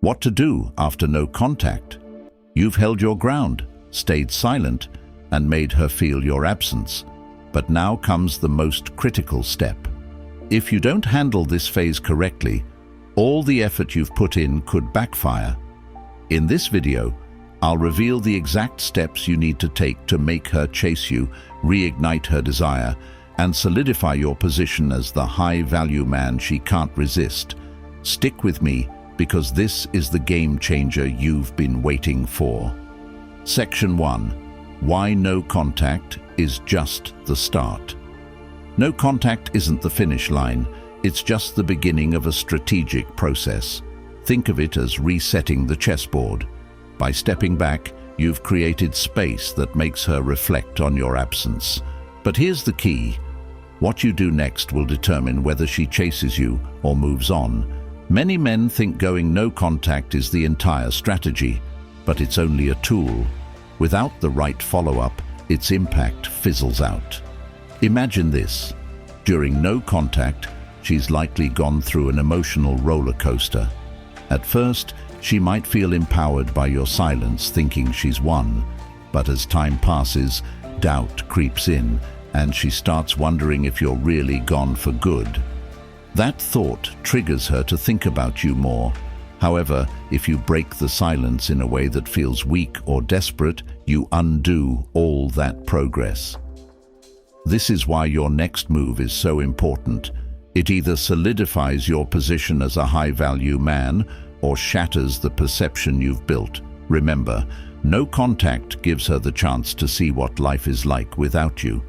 What to do after no contact? You've held your ground, stayed silent, and made her feel your absence. But now comes the most critical step. If you don't handle this phase correctly, all the effort you've put in could backfire. In this video, I'll reveal the exact steps you need to take to make her chase you, reignite her desire, and solidify your position as the high-value man she can't resist. Stick with me, because this is the game changer you've been waiting for. Section 1. Why no contact is just the start. No contact isn't the finish line, it's just the beginning of a strategic process. Think of it as resetting the chessboard. By stepping back, you've created space that makes her reflect on your absence. But here's the key. What you do next will determine whether she chases you or moves on. Many men think going no contact is the entire strategy, but it's only a tool. Without the right follow-up, its impact fizzles out. Imagine this. During no contact, she's likely gone through an emotional roller coaster. At first, she might feel empowered by your silence, thinking she's won. But as time passes, doubt creeps in, and she starts wondering if you're really gone for good. That thought triggers her to think about you more. However, if you break the silence in a way that feels weak or desperate, you undo all that progress. This is why your next move is so important. It either solidifies your position as a high-value man or shatters the perception you've built. Remember, no contact gives her the chance to see what life is like without you.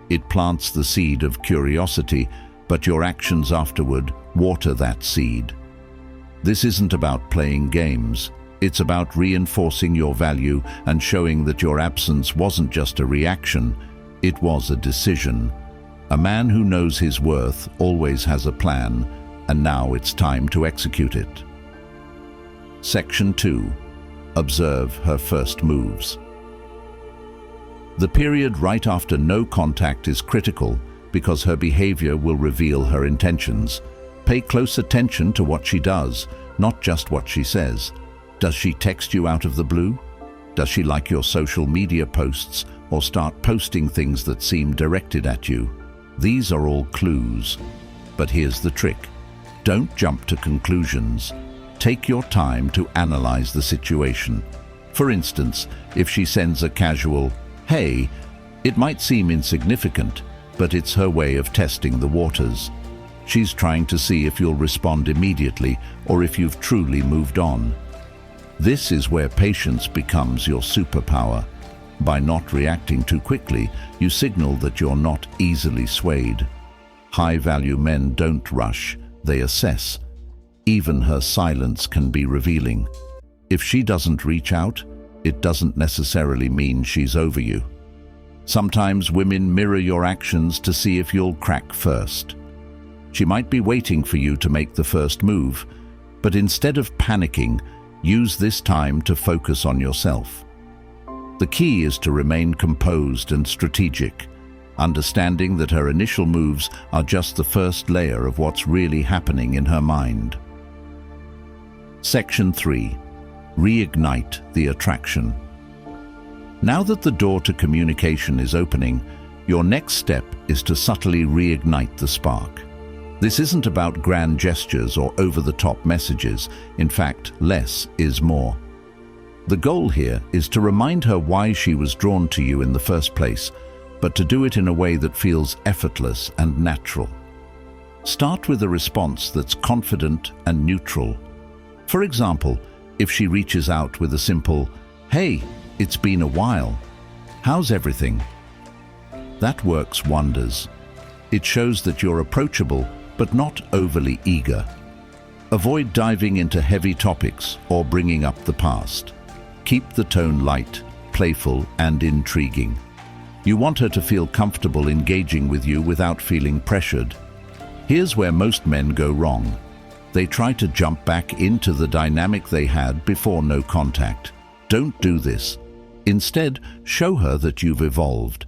It plants the seed of curiosity, but your actions afterward water that seed. This isn't about playing games. It's about reinforcing your value and showing that your absence wasn't just a reaction, it was a decision. A man who knows his worth always has a plan, and now it's time to execute it. Section 2. Observe her first moves. The period right after no contact is critical because her behavior will reveal her intentions. Pay close attention to what she does, not just what she says. Does she text you out of the blue? Does she like your social media posts or start posting things that seem directed at you? These are all clues. But here's the trick. Don't jump to conclusions. Take your time to analyze the situation. For instance, if she sends a casual, "Hey," it might seem insignificant, but it's her way of testing the waters. She's trying to see if you'll respond immediately or if you've truly moved on. This is where patience becomes your superpower. By not reacting too quickly, you signal that you're not easily swayed. High-value men don't rush, they assess. Even her silence can be revealing. If she doesn't reach out, it doesn't necessarily mean she's over you. Sometimes women mirror your actions to see if you'll crack first. She might be waiting for you to make the first move, but instead of panicking, use this time to focus on yourself. The key is to remain composed and strategic, understanding that her initial moves are just the first layer of what's really happening in her mind. Section 3. Reignite the attraction. Now that the door to communication is opening, your next step is to subtly reignite the spark. This isn't about grand gestures or over-the-top messages. In fact, less is more. The goal here is to remind her why she was drawn to you in the first place, but to do it in a way that feels effortless and natural. Start with a response that's confident and neutral. For example, if she reaches out with a simple, "Hey, it's been a while. How's everything?" That works wonders. It shows that you're approachable, but not overly eager. Avoid diving into heavy topics or bringing up the past. Keep the tone light, playful, and intriguing. You want her to feel comfortable engaging with you without feeling pressured. Here's where most men go wrong. They try to jump back into the dynamic they had before no contact. Don't do this. Instead, show her that you've evolved.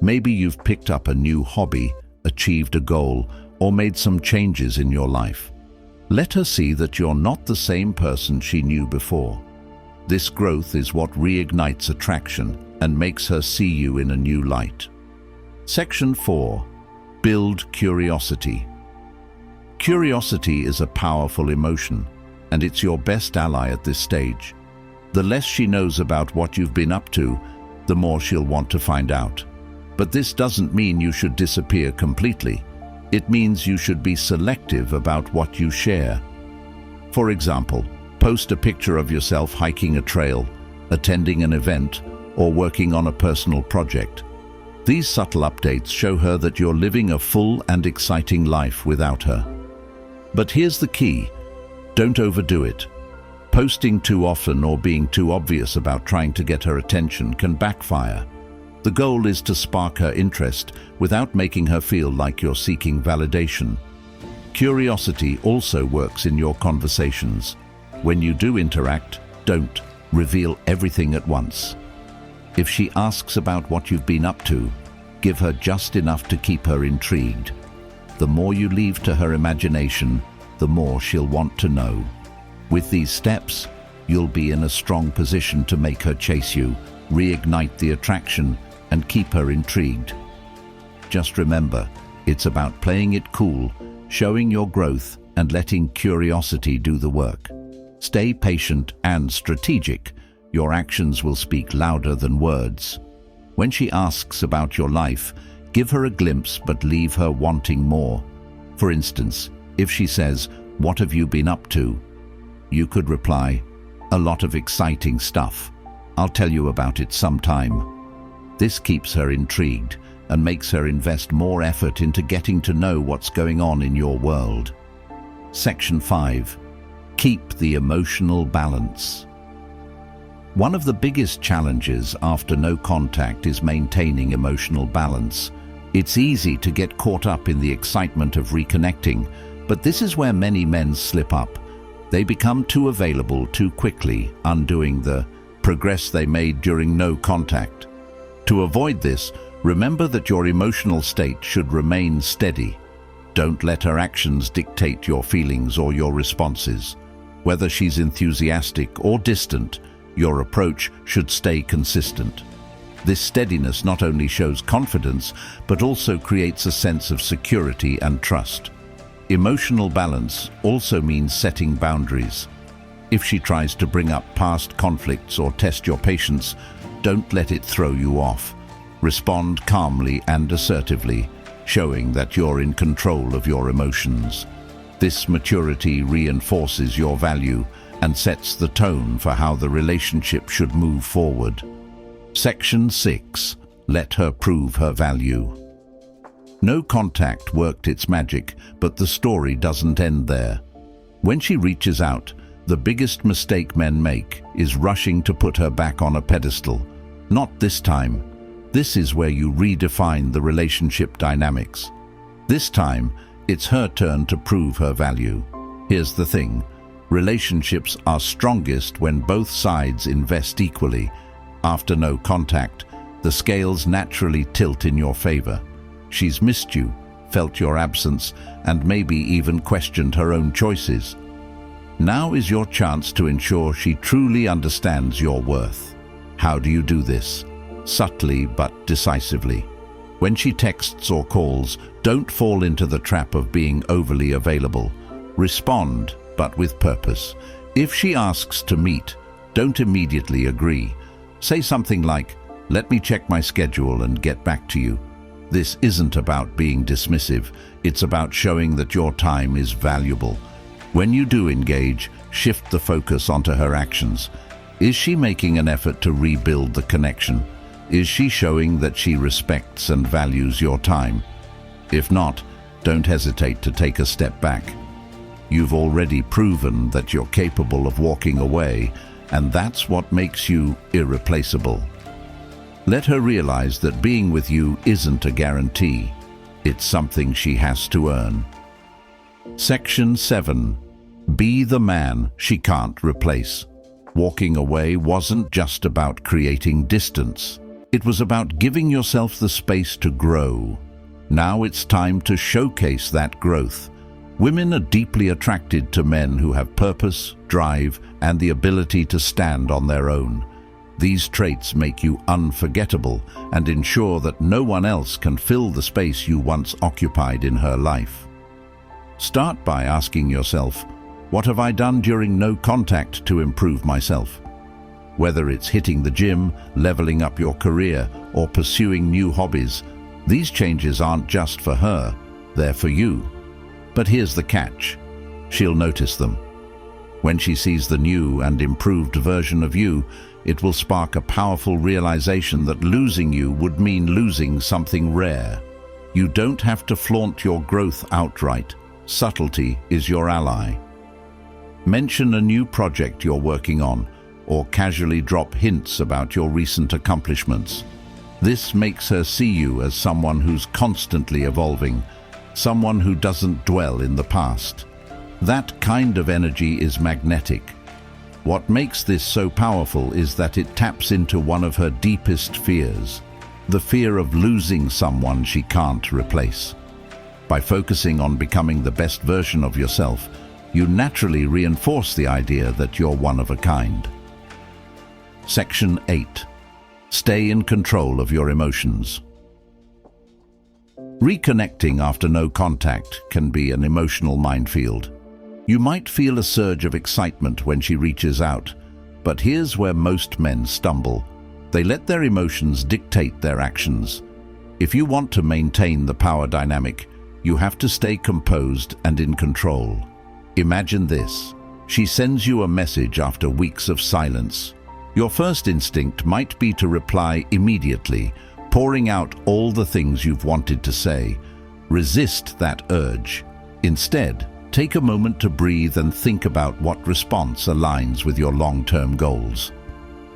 Maybe you've picked up a new hobby, achieved a goal, or made some changes in your life. Let her see that you're not the same person she knew before. This growth is what reignites attraction and makes her see you in a new light. Section 4. Build curiosity. Curiosity is a powerful emotion, and it's your best ally at this stage. The less she knows about what you've been up to, the more she'll want to find out. But this doesn't mean you should disappear completely. It means you should be selective about what you share. For example, post a picture of yourself hiking a trail, attending an event, or working on a personal project. These subtle updates show her that you're living a full and exciting life without her. But here's the key: don't overdo it. Posting too often or being too obvious about trying to get her attention can backfire. The goal is to spark her interest without making her feel like you're seeking validation. Curiosity also works in your conversations. When you do interact, don't reveal everything at once. If she asks about what you've been up to, give her just enough to keep her intrigued. The more you leave to her imagination, the more she'll want to know. With these steps, you'll be in a strong position to make her chase you, reignite the attraction, and keep her intrigued. Just remember, it's about playing it cool, showing your growth, and letting curiosity do the work. Stay patient and strategic. Your actions will speak louder than words. When she asks about your life, give her a glimpse but leave her wanting more. For instance, if she says, "What have you been up to?" you could reply, "A lot of exciting stuff. I'll tell you about it sometime." This keeps her intrigued and makes her invest more effort into getting to know what's going on in your world. Section 5. Keep the emotional balance. One of the biggest challenges after no contact is maintaining emotional balance. It's easy to get caught up in the excitement of reconnecting, but this is where many men slip up. They become too available too quickly, undoing the progress they made during no contact. To avoid this, remember that your emotional state should remain steady. Don't let her actions dictate your feelings or your responses. Whether she's enthusiastic or distant, your approach should stay consistent. This steadiness not only shows confidence, but also creates a sense of security and trust. Emotional balance also means setting boundaries. If she tries to bring up past conflicts or test your patience, don't let it throw you off. Respond calmly and assertively, showing that you're in control of your emotions. This maturity reinforces your value and sets the tone for how the relationship should move forward. Section 6. Let her prove her value. No contact worked its magic, but the story doesn't end there. When she reaches out, the biggest mistake men make is rushing to put her back on a pedestal. Not this time. This is where you redefine the relationship dynamics. This time, it's her turn to prove her value. Here's the thing. Relationships are strongest when both sides invest equally. After no contact, the scales naturally tilt in your favor. She's missed you, felt your absence, and maybe even questioned her own choices. Now is your chance to ensure she truly understands your worth. How do you do this? Subtly but decisively. When she texts or calls, don't fall into the trap of being overly available. Respond, but with purpose. If she asks to meet, don't immediately agree. Say something like, "Let me check my schedule and get back to you." This isn't about being dismissive. It's about showing that your time is valuable. When you do engage, shift the focus onto her actions. Is she making an effort to rebuild the connection? Is she showing that she respects and values your time? If not, don't hesitate to take a step back. You've already proven that you're capable of walking away, and that's what makes you irreplaceable. Let her realize that being with you isn't a guarantee. It's something she has to earn. Section 7. Be the man she can't replace. Walking away wasn't just about creating distance. It was about giving yourself the space to grow. Now it's time to showcase that growth. Women are deeply attracted to men who have purpose, drive, and the ability to stand on their own. These traits make you unforgettable and ensure that no one else can fill the space you once occupied in her life. Start by asking yourself, what have I done during no contact to improve myself? Whether it's hitting the gym, leveling up your career, or pursuing new hobbies, these changes aren't just for her, they're for you. But here's the catch. She'll notice them. When she sees the new and improved version of you, it will spark a powerful realization that losing you would mean losing something rare. You don't have to flaunt your growth outright. Subtlety is your ally. Mention a new project you're working on, or casually drop hints about your recent accomplishments. This makes her see you as someone who's constantly evolving, someone who doesn't dwell in the past. That kind of energy is magnetic. What makes this so powerful is that it taps into one of her deepest fears, the fear of losing someone she can't replace. By focusing on becoming the best version of yourself, you naturally reinforce the idea that you're one of a kind. Section 8. Stay in control of your emotions. Reconnecting after no contact can be an emotional minefield. You might feel a surge of excitement when she reaches out, but here's where most men stumble. They let their emotions dictate their actions. If you want to maintain the power dynamic, you have to stay composed and in control. Imagine this. She sends you a message after weeks of silence. Your first instinct might be to reply immediately, pouring out all the things you've wanted to say. Resist that urge. Instead, take a moment to breathe and think about what response aligns with your long-term goals.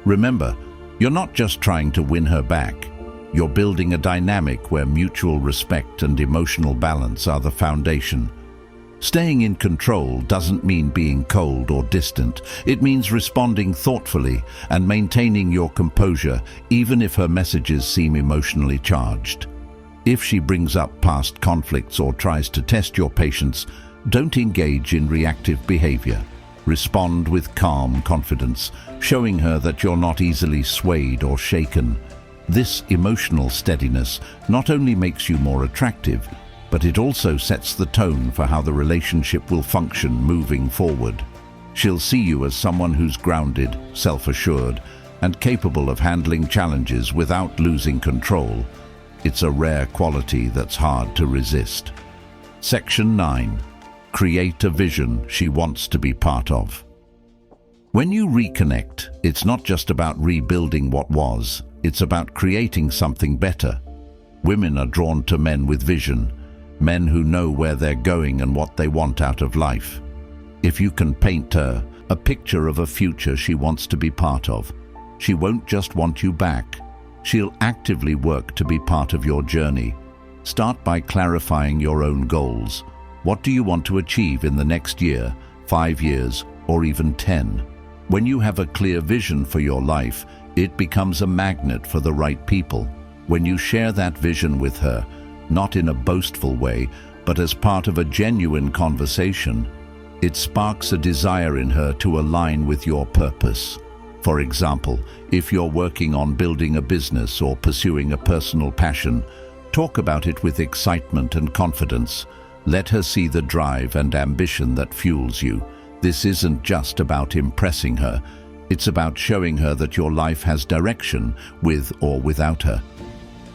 Remember, you're not just trying to win her back. You're building a dynamic where mutual respect and emotional balance are the foundation. Staying in control doesn't mean being cold or distant. It means responding thoughtfully and maintaining your composure, even if her messages seem emotionally charged. If she brings up past conflicts or tries to test your patience, don't engage in reactive behavior. Respond with calm confidence, showing her that you're not easily swayed or shaken. This emotional steadiness not only makes you more attractive, but it also sets the tone for how the relationship will function moving forward. She'll see you as someone who's grounded, self-assured, and capable of handling challenges without losing control. It's a rare quality that's hard to resist. Section 9. Create a vision she wants to be part of. When you reconnect, it's not just about rebuilding what was, it's about creating something better. Women are drawn to men with vision, men who know where they're going and what they want out of life. If you can paint her a picture of a future she wants to be part of, she won't just want you back. She'll actively work to be part of your journey. Start by clarifying your own goals. What do you want to achieve in the next year, 5 years, or even 10? When you have a clear vision for your life, it becomes a magnet for the right people. When you share that vision with her, not in a boastful way, but as part of a genuine conversation, it sparks a desire in her to align with your purpose. For example, if you're working on building a business or pursuing a personal passion, talk about it with excitement and confidence. Let her see the drive and ambition that fuels you. This isn't just about impressing her. It's about showing her that your life has direction, with or without her.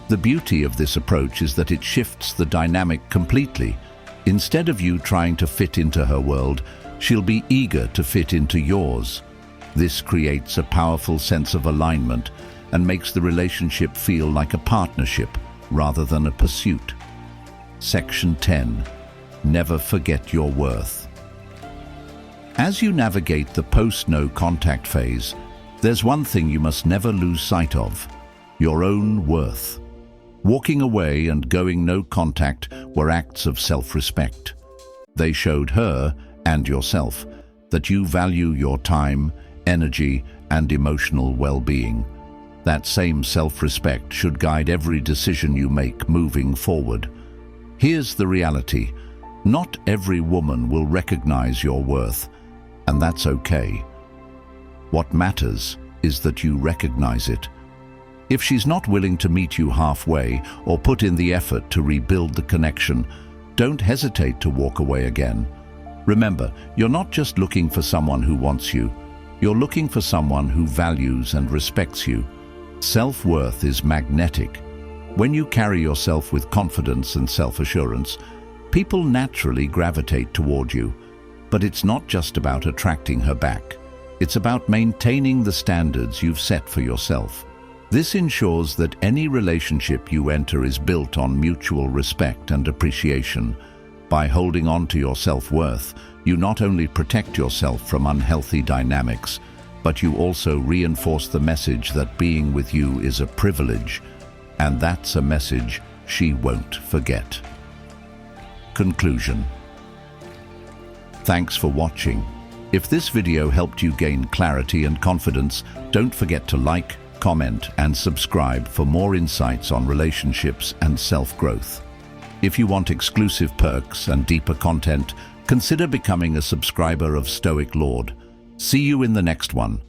The beauty of this approach is that it shifts the dynamic completely. Instead of you trying to fit into her world, she'll be eager to fit into yours. This creates a powerful sense of alignment and makes the relationship feel like a partnership rather than a pursuit. Section 10. Never forget your worth. As you navigate the post-no contact phase, there's one thing you must never lose sight of: your own worth. Walking away and going no contact were acts of self-respect. They showed her, and yourself, that you value your time, energy, and emotional well-being. That same self-respect should guide every decision you make moving forward. Here's the reality. Not every woman will recognize your worth, and that's okay. What matters is that you recognize it. If she's not willing to meet you halfway or put in the effort to rebuild the connection, don't hesitate to walk away again. Remember, you're not just looking for someone who wants you. You're looking for someone who values and respects you. Self-worth is magnetic. When you carry yourself with confidence and self-assurance, people naturally gravitate toward you. But it's not just about attracting her back. It's about maintaining the standards you've set for yourself. This ensures that any relationship you enter is built on mutual respect and appreciation. By holding on to your self-worth, you not only protect yourself from unhealthy dynamics, but you also reinforce the message that being with you is a privilege, and that's a message she won't forget. Conclusion. Thanks for watching. If this video helped you gain clarity and confidence, don't forget to like, comment, and subscribe for more insights on relationships and self-growth. If you want exclusive perks and deeper content, consider becoming a subscriber of Stoic Lord. See you in the next one.